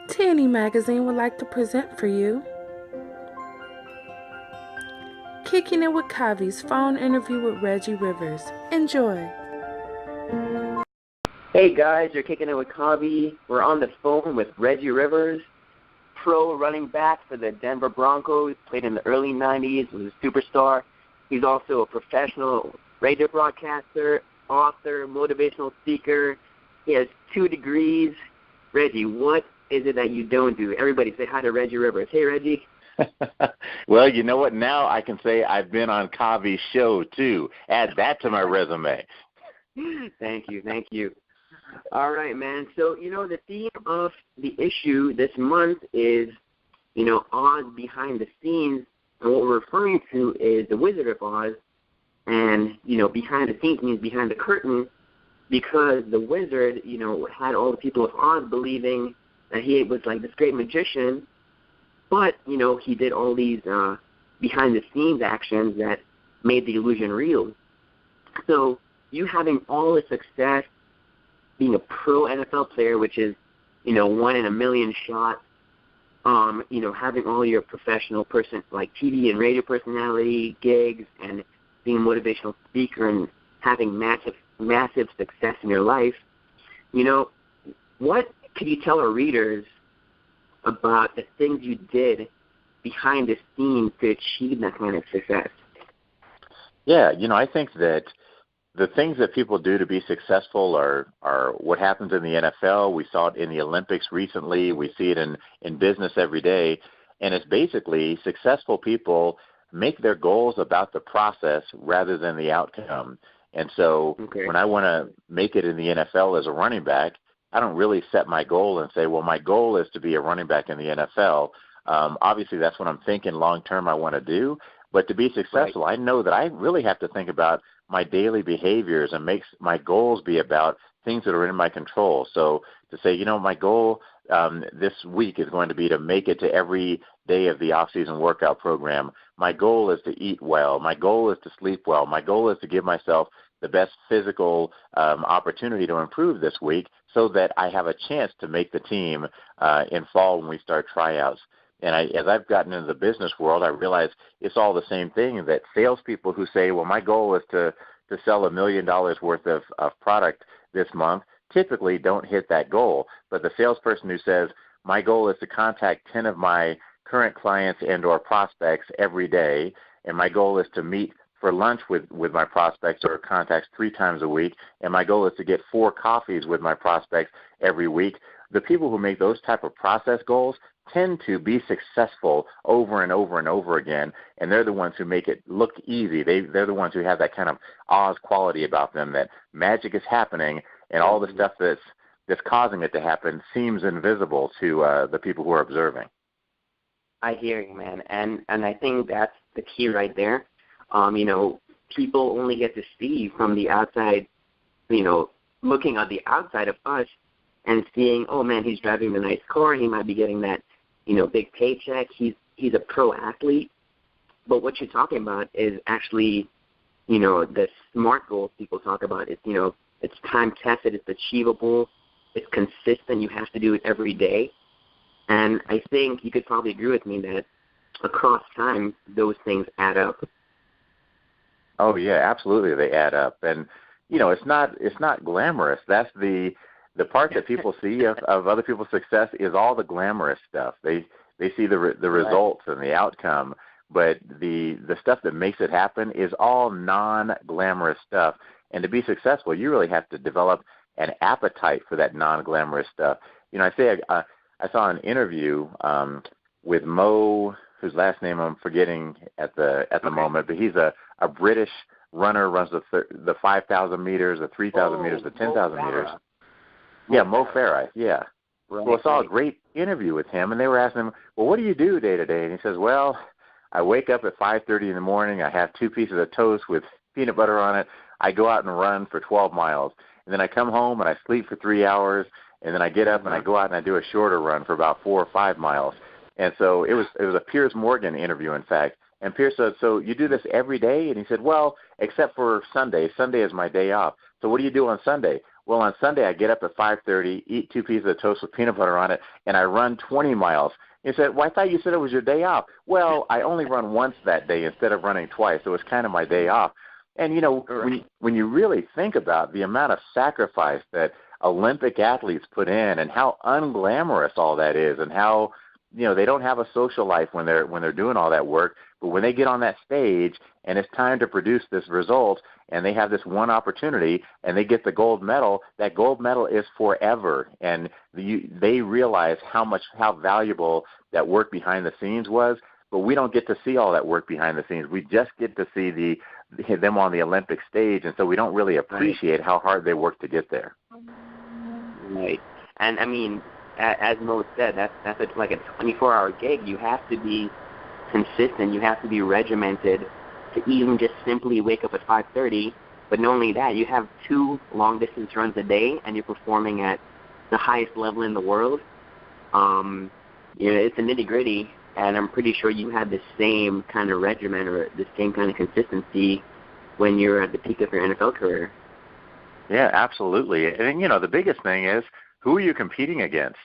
Tanny Magazine would like to present for you Kicking It with Kavi's phone interview with Reggie Rivers. Enjoy. Hey guys, you're Kicking It with Kavi. We're on the phone with Reggie Rivers, pro running back for the Denver Broncos, played in the early 90s, was a superstar. He's also a professional radio broadcaster, author, motivational speaker. He has 2 degrees. Reggie, what is it that you don't do? Everybody say hi to Reggie Rivers. Hey, Reggie. Well, you know what? Now I can say I've been on Kavi's show, too. Add that to my resume. Thank you. All right, man. So, the theme of the issue this month is, Oz behind the scenes. And what we're referring to is the Wizard of Oz. And, behind the scenes means behind the curtain, because the wizard, had all the people of Oz believing that he was like this great magician. But, he did all these behind-the-scenes actions that made the illusion real. So you having all the success, being a pro NFL player, which is, 1 in a million shot, having all your professional like TV and radio personality gigs and being a motivational speaker and having massive success in your life, what could you tell our readers about the things you did behind the scenes to achieve that kind of success? Yeah, I think that the things that people do to be successful are what happens in the NFL. We saw it in the Olympics recently. We see it in business every day. And it's basically successful people make their goals about the process rather than the outcome. And so when I want to make it in the NFL as a running back, I don't really set my goal and say, well, my goal is to be a running back in the NFL. Obviously, that's what I'm thinking long-term I want to do. But to be successful, I know that I really have to think about my daily behaviors and make my goals be about things that are in my control. So to say, my goal this week is going to be to make it to every day of the off-season workout program. My goal is to eat well. My goal is to sleep well. My goal is to give myself the best physical opportunity to improve this week so that I have a chance to make the team in fall when we start tryouts. And as I've gotten into the business world, I realize it's all the same thing, that salespeople who say, well, my goal is to sell $1 million worth of product this month typically don't hit that goal. But the salesperson who says, my goal is to contact 10 of my current clients and or prospects every day, and my goal is to meet for lunch with my prospects or contacts 3 times a week, and my goal is to get 4 coffees with my prospects every week. The people who make those type of process goals tend to be successful over and over and over again, and they're the ones who make it look easy. They're the ones who have that kind of Oz quality about them, that magic is happening, and all the stuff that's causing it to happen seems invisible to the people who are observing. I hear you, man, and I think that's the key right there. People only get to see from the outside, looking on the outside of us and seeing, oh, man, he's driving the nice car. He might be getting that, big paycheck. He's a pro athlete. But what you're talking about is actually, the SMART goals people talk about. It's, it's time-tested. It's achievable. It's consistent. You have to do it every day. And I think you could probably agree with me that across time, those things add up. Oh yeah, absolutely, they add up, and it's not glamorous. That's the part that people see of other people's success is all the glamorous stuff. They see the results and the outcome, but the stuff that makes it happen is all non-glamorous stuff. And to be successful, you really have to develop an appetite for that non-glamorous stuff. I saw an interview with Mo, whose last name I'm forgetting at the moment, but he's a British runner, runs the 5,000 meters, the 3,000 meters, the 10,000 meters. Yeah, Mo Farah, yeah. Right. Well, I saw a great interview with him, and they were asking him, well, what do you do day to day? And he says, well, I wake up at 5:30 in the morning. I have 2 pieces of toast with peanut butter on it. I go out and run for 12 miles. And then I come home and I sleep for 3 hours, and then I get up and I go out and I do a shorter run for about 4 or 5 miles. And so it was a Piers Morgan interview, in fact. And Piers said, so you do this every day? And he said, well, except for Sunday. Sunday is my day off. So what do you do on Sunday? Well, on Sunday, I get up at 5:30, eat 2 pieces of toast with peanut butter on it, and I run 20 miles. He said, well, I thought you said it was your day off. Well, I only run once that day instead of running twice, so it's kind of my day off. And, when you really think about the amount of sacrifice that Olympic athletes put in and how unglamorous all that is and how, they don't have a social life when they're doing all that work, but when they get on that stage and it's time to produce this result and they have this one opportunity and they get the gold medal, that gold medal is forever. And they realize how valuable that work behind the scenes was, but we don't get to see all that work behind the scenes. We just get to see them on the Olympic stage, and so we don't really appreciate how hard they work to get there. Right. And, I mean, as Mo said, that's like a 24-hour gig. You have to be consistent. You have to be regimented to even just simply wake up at 5:30. But not only that, you have 2 long-distance runs a day, and you're performing at the highest level in the world. It's a nitty-gritty, and I'm pretty sure you had the same kind of regimen or the same kind of consistency when you're at the peak of your NFL career. Yeah, absolutely. And, the biggest thing is, who are you competing against?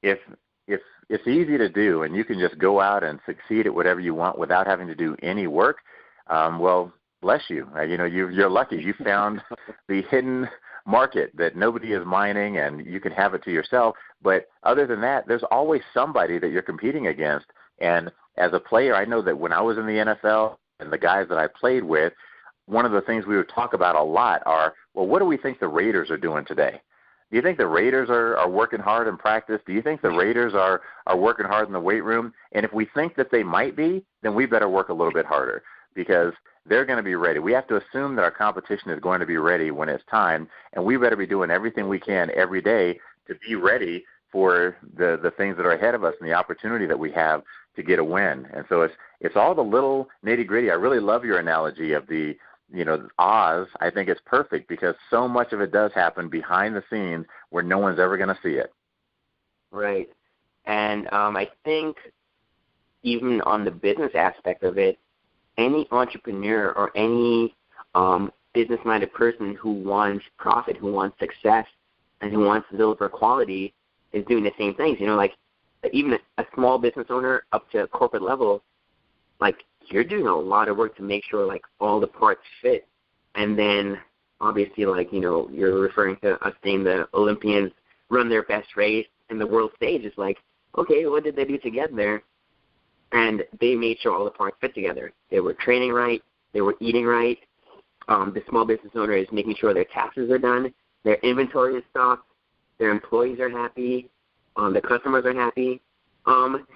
If it's easy to do and you can just go out and succeed at whatever you want without having to do any work, well, bless you. You're lucky. You found the hidden market that nobody is mining, and you can have it to yourself. But other than that, there's always somebody that you're competing against. And as a player, I know that when I was in the NFL and the guys that I played with, one of the things we would talk about a lot are, well, what do we think the Raiders are doing today? Do you think the Raiders are working hard in practice? Do you think the Raiders are working hard in the weight room? And if we think that they might be, then we better work a little bit harder, because they're going to be ready. We have to assume that our competition is going to be ready when it's time, and we better be doing everything we can every day to be ready for the things that are ahead of us and the opportunity that we have to get a win. And so it's all the little nitty-gritty. I really love your analogy of the Oz. I think it's perfect because so much of it does happen behind the scenes where no one's ever going to see it. Right. And I think even on the business aspect of it, any entrepreneur or any business-minded person who wants profit, who wants success, and who wants to deliver quality is doing the same things. Like even a small business owner up to a corporate level, like you're doing a lot of work to make sure like all the parts fit. And then obviously you're referring to us seeing the Olympians run their best race in the world stage. It's like, okay, what did they do to get there? And they made sure all the parts fit together. They were training right. They were eating right. The small business owner is making sure their taxes are done, their inventory is stocked, their employees are happy, the customers are happy.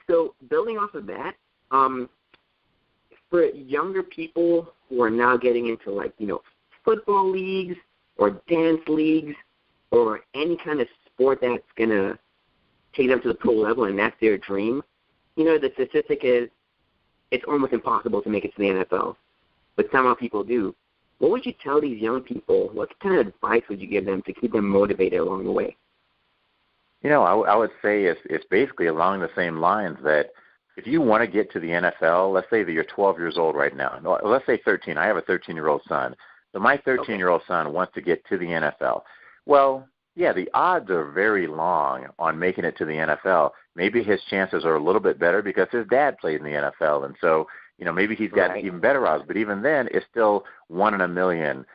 So building off of that, for younger people who are now getting into football leagues or dance leagues or any kind of sport that's going to take them to the pro level and that's their dream, the statistic is it's almost impossible to make it to the NFL, but somehow people do. What would you tell these young people? What kind of advice would you give them to keep them motivated along the way? I would say it's basically along the same lines that if you want to get to the NFL, let's say that you're 12 years old right now. No, let's say 13. I have a 13-year-old son. So my 13-year-old son wants to get to the NFL. Well, yeah, the odds are very long on making it to the NFL. Maybe his chances are a little bit better because his dad played in the NFL, and so maybe he's got even better odds. But even then, it's still 1 in a million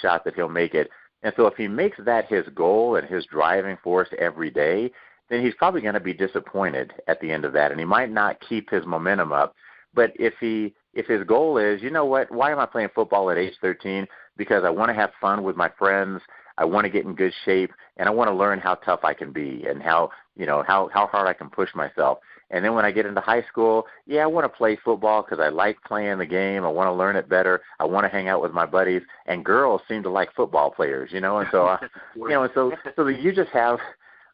shot that he'll make it. And so if he makes that his goal and his driving force every day, then he's probably going to be disappointed at the end of that, and he might not keep his momentum up. But if his goal is, why am I playing football at age 13? Because I want to have fun with my friends, I want to get in good shape, and I want to learn how tough I can be and how hard I can push myself. And then when I get into high school, I want to play football because I like playing the game. I want to learn it better. I want to hang out with my buddies. And girls seem to like football players, and so so you just have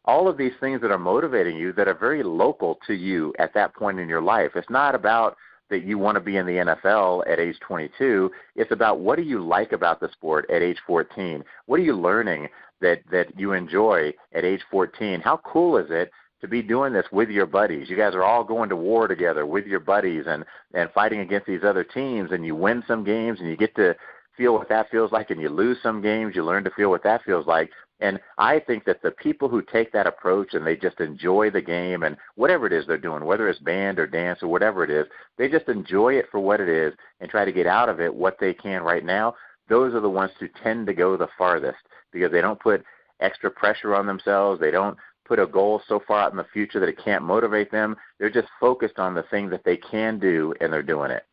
all of these things that are motivating you that are very local to you at that point in your life. It's not about that you want to be in the NFL at age 22. It's about what do you like about the sport at age 14? What are you learning that you enjoy at age 14? How cool is it to be doing this with your buddies? You guys are all going to war together with your buddies and fighting against these other teams, and you win some games and you get to feel what that feels like, and you lose some games, you learn to feel what that feels like. And I think that the people who take that approach and they just enjoy the game and whatever it is they're doing, whether it's band or dance or whatever it is, they just enjoy it for what it is and try to get out of it what they can right now. Those are the ones who tend to go the farthest because they don't put extra pressure on themselves. They don't put a goal so far out in the future that it can't motivate them. They're just focused on the thing that they can do, and they're doing it.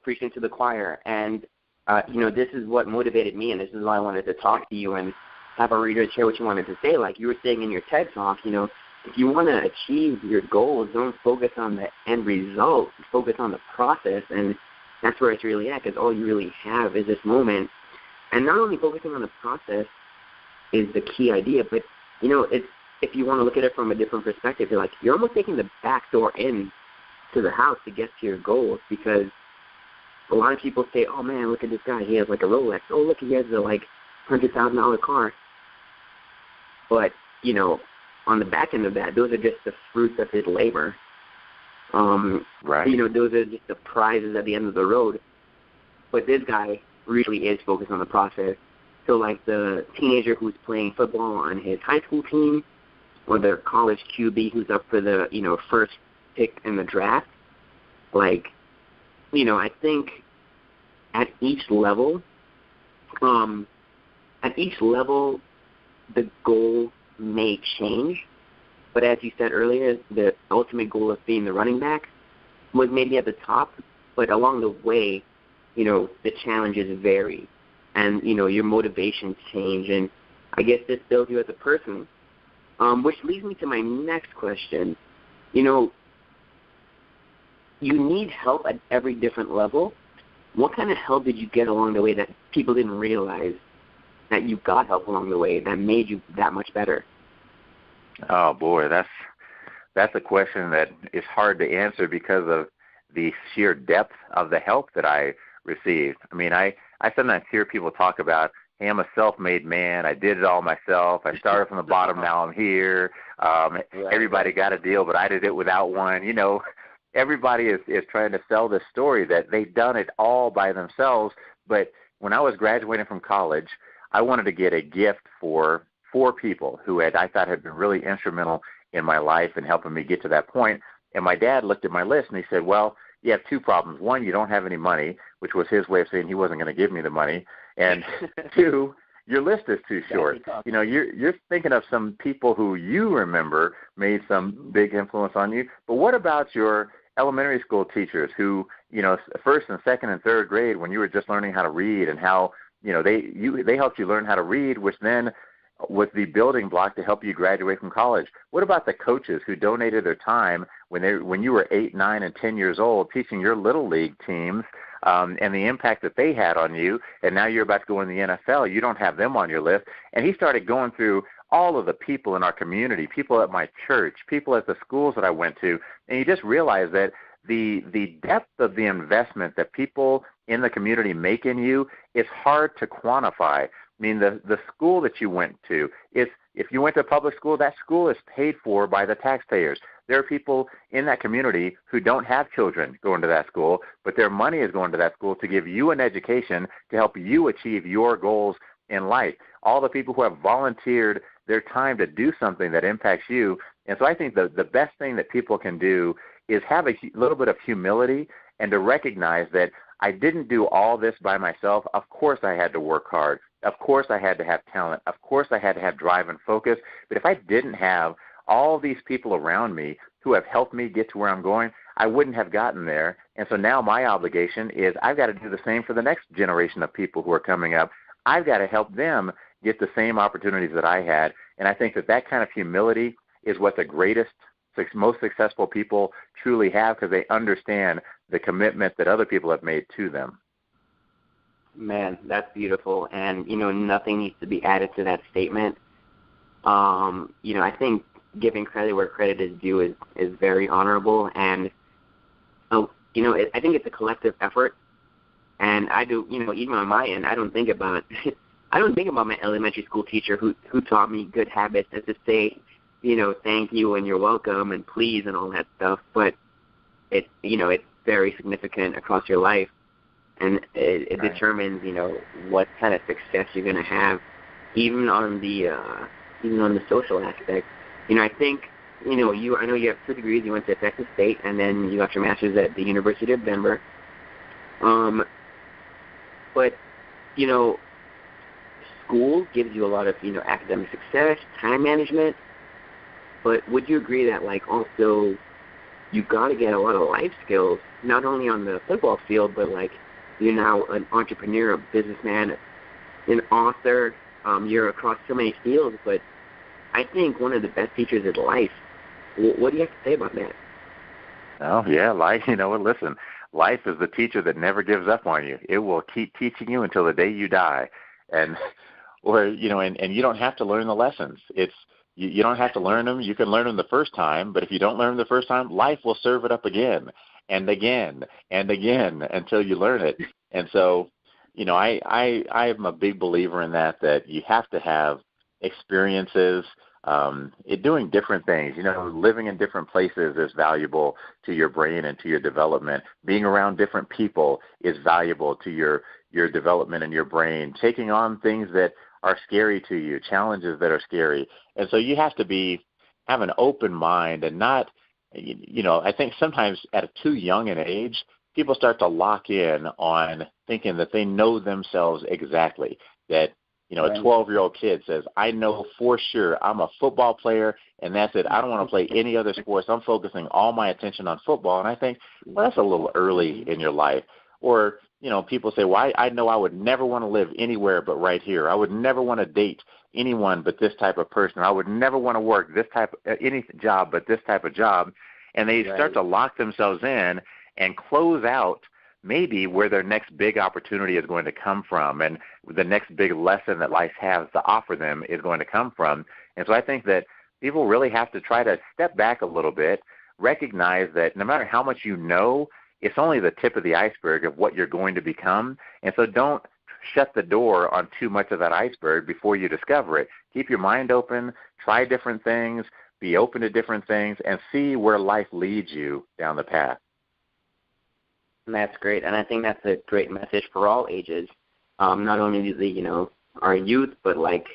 Preaching to the choir. And, this is what motivated me, and this is why I wanted to talk to you and have a reader share what you wanted to say. Like you were saying in your TED Talk, if you want to achieve your goals, don't focus on the end result. Focus on the process, and that's where it's really at, because all you really have is this moment. And not only focusing on the process is the key idea, but, if you want to look at it from a different perspective, you're almost taking the back door in to the house to get to your goals, because a lot of people say, oh, man, look at this guy. He has like a Rolex. Oh, look, he has a $100,000 car. But, on the back end of that, those are just the fruits of his labor. Right. Those are just the prizes at the end of the road. But this guy really is focused on the process. So like the teenager who's playing football on his high school team, or the college QB who's up for the, first pick in the draft, I think at each level, the goal may change. But as you said earlier, the ultimate goal of being the running back was maybe at the top, but along the way, the challenges vary, and, your motivations change, and I guess this builds you as a person, which leads me to my next question. You need help at every different level. What kind of help did you get along the way that people didn't realize that you got help along the way that made you that much better? Oh, boy, that's a question that is hard to answer because of the sheer depth of the help that I received. I mean, I sometimes hear people talk about, hey, I'm a self-made man. I did it all myself. I started from the bottom. Now I'm here. Right. Everybody got a deal, but I did it without one. Everybody is trying to sell this story that they've done it all by themselves. But when I was graduating from college, I wanted to get a gift for 4 people who I thought had been really instrumental in my life and helping me get to that point. And my dad looked at my list and he said, well, you have 2 problems. 1, you don't have any money, which was his way of saying he wasn't going to give me the money. And 2, your list is too short. You're thinking of some people who you remember made some big influence on you. But what about your elementary school teachers who, first and second and third grade, when you were just learning how to read, and how, they helped you learn how to read, which then was the building block to help you graduate from college? What about the coaches who donated their time when you were 8, 9, and 10 years old, teaching your little league teams, and the impact that they had on you, and now you're about to go in the NFL, you don't have them on your list. And he started going through all of the people in our community, people at my church, people at the schools that I went to, and you just realize that the depth of the investment that people in the community make in you is hard to quantify. I mean, the school that you went to, if you went to a public school, that school is paid for by the taxpayers. There are people in that community who don't have children going to that school, but their money is going to that school to give you an education to help you achieve your goals in life. All the people who have volunteered their time to do something that impacts you. And so I think the best thing that people can do is have a little bit of humility and to recognize that I didn't do all this by myself. Of course I had to work hard. Of course I had to have talent. Of course I had to have drive and focus. But if I didn't have all these people around me who have helped me get to where I'm going, I wouldn't have gotten there. And so now my obligation is I've got to do the same for the next generation of people who are coming up. I've got to help them get the same opportunities that I had. And I think that kind of humility is what the greatest, most successful people truly have, because they understand the commitment that other people have made to them. Man, that's beautiful. And, nothing needs to be added to that statement. I think giving credit where credit is due is very honorable. And, I think it's a collective effort. And I do, even on my end, I don't think about my elementary school teacher who taught me good habits and to say, thank you and you're welcome and please and all that stuff. But it's very significant across your life. and it Right. determines, what kind of success you're going to have, even on the social aspect. I think, I know you have 2 degrees. You went to Texas State, and then you got your master's at the University of Denver. But, school gives you a lot of, academic success, time management. But would you agree that, like, also you got to get a lot of life skills, not only on the football field, but, like, you're now an entrepreneur, a businessman, an author. You're across so many fields, but I think one of the best teachers is life. What do you have to say about that? Oh, yeah, life, listen, life is the teacher that never gives up on you. It will keep teaching you until the day you die. And, and you don't have to learn the lessons. You don't have to learn them. You can learn them the first time, but if you don't learn them the first time, life will serve it up again and again and again until you learn it. And so, I am a big believer in that you have to have experiences, doing different things. Living in different places is valuable to your brain and to your development. Being around different people is valuable to your development and your brain. Taking on things that are scary to you, challenges that are scary. And so you have to have an open mind and not, I think sometimes at a too young an age, people start to lock in on thinking that they know themselves exactly, that a 12-year-old kid says, I know for sure I'm a football player, and that's it. I don't want to play any other sports. I'm focusing all my attention on football. And I think, well, that's a little early in your life. Or, people say, well, I know I would never want to live anywhere but right here. I would never want to date anyone but this type of person. Or I would never want to work any job but this type of job. And they start to lock themselves in and close out maybe where their next big opportunity is going to come from and the next big lesson that life has to offer them is going to come from. And so I think that people really have to try to step back a little bit, recognize that no matter how much you know, it's only the tip of the iceberg of what you're going to become. And so don't shut the door on too much of that iceberg before you discover it. Keep your mind open, try different things, be open to different things, and see where life leads you down the path. That's great, and I think that's a great message for all ages. Not only our youth, but like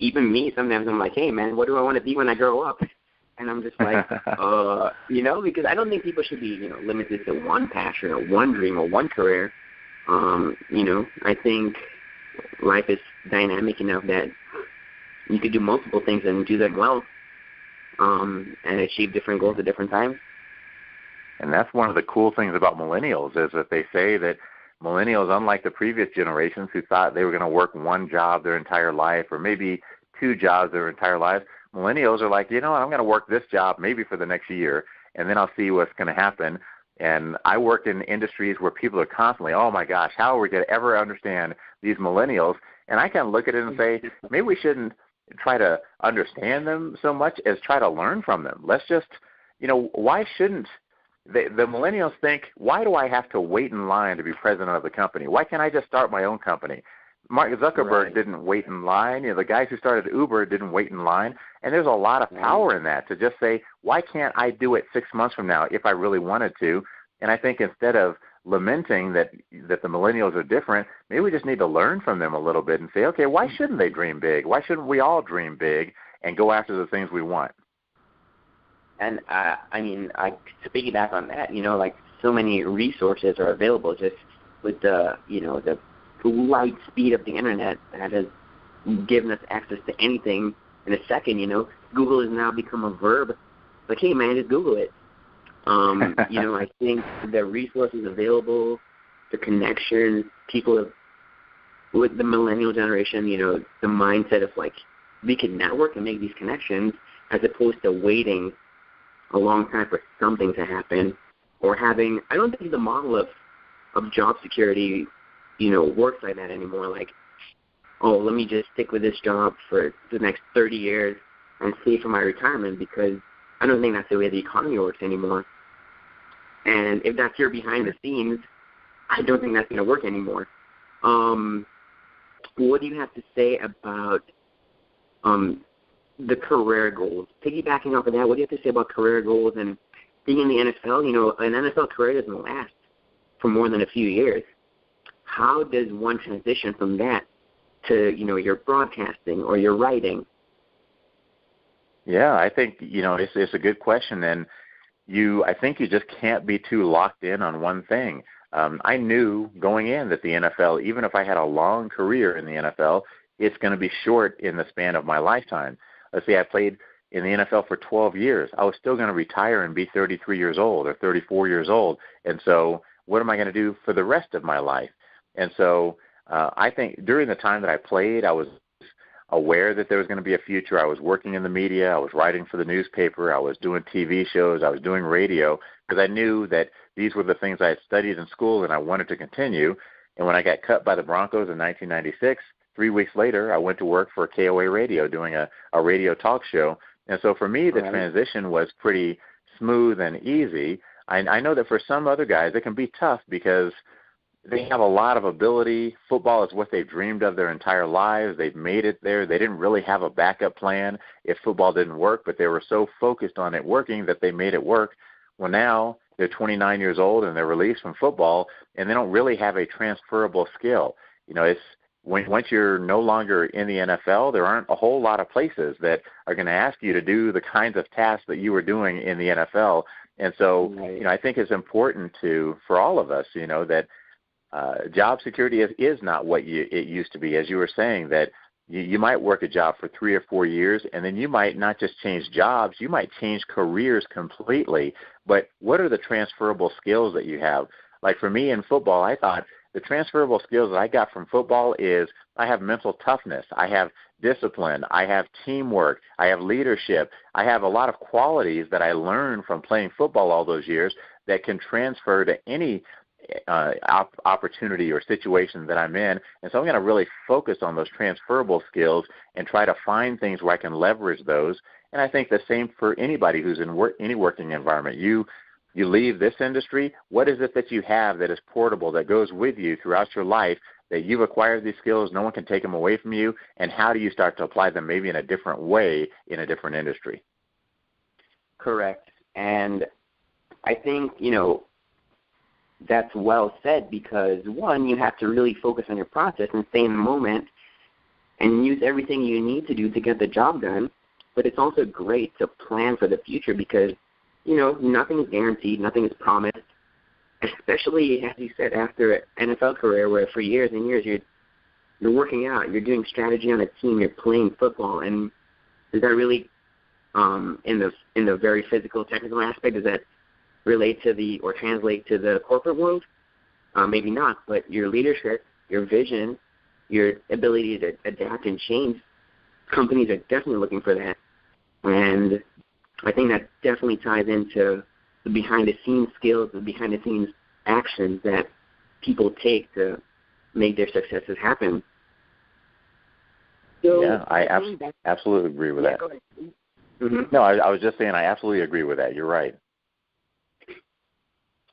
even me. Sometimes I'm like, hey man, what do I want to be when I grow up? And I'm just like, because I don't think people should be limited to one passion or one dream or one career. I think life is dynamic enough that you could do multiple things and do them well, and achieve different goals at different times. And that's one of the cool things about millennials is that they say that millennials, unlike the previous generations who thought they were going to work one job their entire life or maybe two jobs their entire life, millennials are like, I'm going to work this job maybe for the next year, and then I'll see what's going to happen. And I work in industries where people are constantly, oh, my gosh, how are we going to ever understand these millennials? And I kind of look at it and say, maybe we shouldn't try to understand them so much as try to learn from them. Let's just, why shouldn't the millennials think, why do I have to wait in line to be president of the company? Why can't I just start my own company? Mark Zuckerberg didn't wait in line. The guys who started Uber didn't wait in line. And there's a lot of power in that to just say, why can't I do it 6 months from now if I really wanted to? And I think instead of lamenting that the millennials are different, maybe we just need to learn from them a little bit and say, okay, why shouldn't they dream big? Why shouldn't we all dream big and go after the things we want? And I to piggyback on that, like so many resources are available just with the light speed of the internet that has given us access to anything in a second. Google has now become a verb. Like, hey man, just Google it. I think the resources available, the connections, people have, with the millennial generation, the mindset of like we can network and make these connections as opposed to waiting a long time for something to happen, or having, I don't think the model of job security, works like that anymore. Like, oh, let me just stick with this job for the next 30 years and save for my retirement, because I don't think that's the way the economy works anymore. And if that's your behind the scenes, I don't think that's going to work anymore. What do you have to say about the career goals? Piggybacking off of that, what do you have to say about career goals and being in the NFL? An NFL career doesn't last for more than a few years. how does one transition from that to, your broadcasting or your writing? Yeah, I think, it's a good question. And I think you just can't be too locked in on one thing. I knew going in that the NFL, even if I had a long career in the NFL, it's going to be short in the span of my lifetime. Let's say I played in the NFL for 12 years. I was still going to retire and be 33 years old or 34 years old. And so what am I going to do for the rest of my life? And so I think during the time that I played, I was aware that there was going to be a future. I was working in the media. I was writing for the newspaper. I was doing TV shows. I was doing radio because I knew that these were the things I had studied in school and I wanted to continue. And when I got cut by the Broncos in 1996, 3 weeks later, I went to work for KOA Radio doing a radio talk show. And so for me, the transition was pretty smooth and easy. I know that for some other guys, it can be tough because they have a lot of ability. Football is what they've dreamed of their entire lives. They've made it there. They didn't really have a backup plan if football didn't work, but they were so focused on it working that they made it work. Well, now they're 29 years old and they're released from football, and they don't really have a transferable skill. It's once you're no longer in the NFL, there aren't a whole lot of places that are going to ask you to do the kinds of tasks that you were doing in the NFL. And so, I think it's important for all of us, that job security is not what it used to be. As you were saying, that you might work a job for 3 or 4 years, and then you might not just change jobs, you might change careers completely. But what are the transferable skills that you have? Like for me in football, I thought the transferable skills that I got from football is I have mental toughness, I have discipline, I have teamwork, I have leadership. I have a lot of qualities that I learned from playing football all those years that can transfer to any opportunity or situation that I'm in. And so I'm going to really focus on those transferable skills and try to find things where I can leverage those. And I think the same for anybody who's in any working environment. You leave this industry, what is it that you have that is portable, that goes with you throughout your life, that you've acquired these skills, no one can take them away from you, and how do you start to apply them maybe in a different way in a different industry? Correct. And I think, that's well said because, one, you have to really focus on your process and stay in the moment and use everything you need to do to get the job done. But it's also great to plan for the future because, nothing is guaranteed, nothing is promised, especially, as you said, after an NFL career where for years and years you're working out, you're doing strategy on a team, you're playing football. And does that really, in the very physical, technical aspect, does that relate to or translate to the corporate world? Maybe not, but your leadership, your vision, your ability to adapt and change, companies are definitely looking for that. And I think that definitely ties into the behind-the-scenes skills, the behind-the-scenes actions that people take to make their successes happen. So, yeah, I absolutely agree with that. Go ahead. Mm-hmm. No, I was just saying I absolutely agree with that. You're right.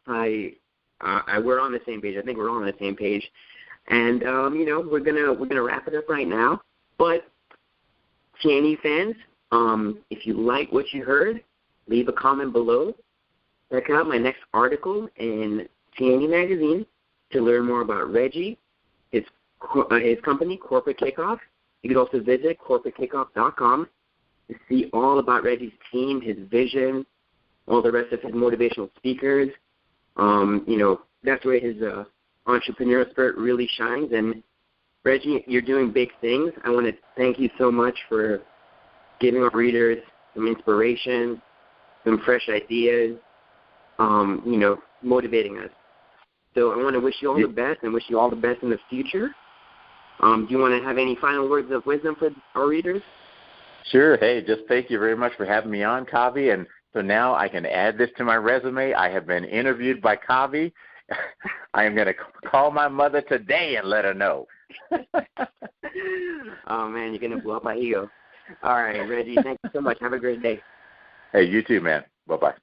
We're on the same page. I think we're all on the same page, and we're gonna wrap it up right now. But TNE fans, if you like what you heard, leave a comment below. Check out my next article in TNE magazine to learn more about Reggie, his company, Corporate Kickoff. You can also visit corporatekickoff.com to see all about Reggie's team, his vision, all the rest of his motivational speakers. That's where his entrepreneurial spirit really shines. And Reggie, you're doing big things. I want to thank you so much for giving our readers some inspiration, some fresh ideas, motivating us. So I want to wish you all the best and wish you all the best in the future. Do you want to have any final words of wisdom for our readers? Sure. Hey, just thank you very much for having me on, Kavi. And so now I can add this to my resume. I have been interviewed by Kavi. I am going to call my mother today and let her know. Oh, man, you're going to blow up my ego. All right, Reggie, thank you so much. Have a great day. Hey, you too, man. Bye-bye.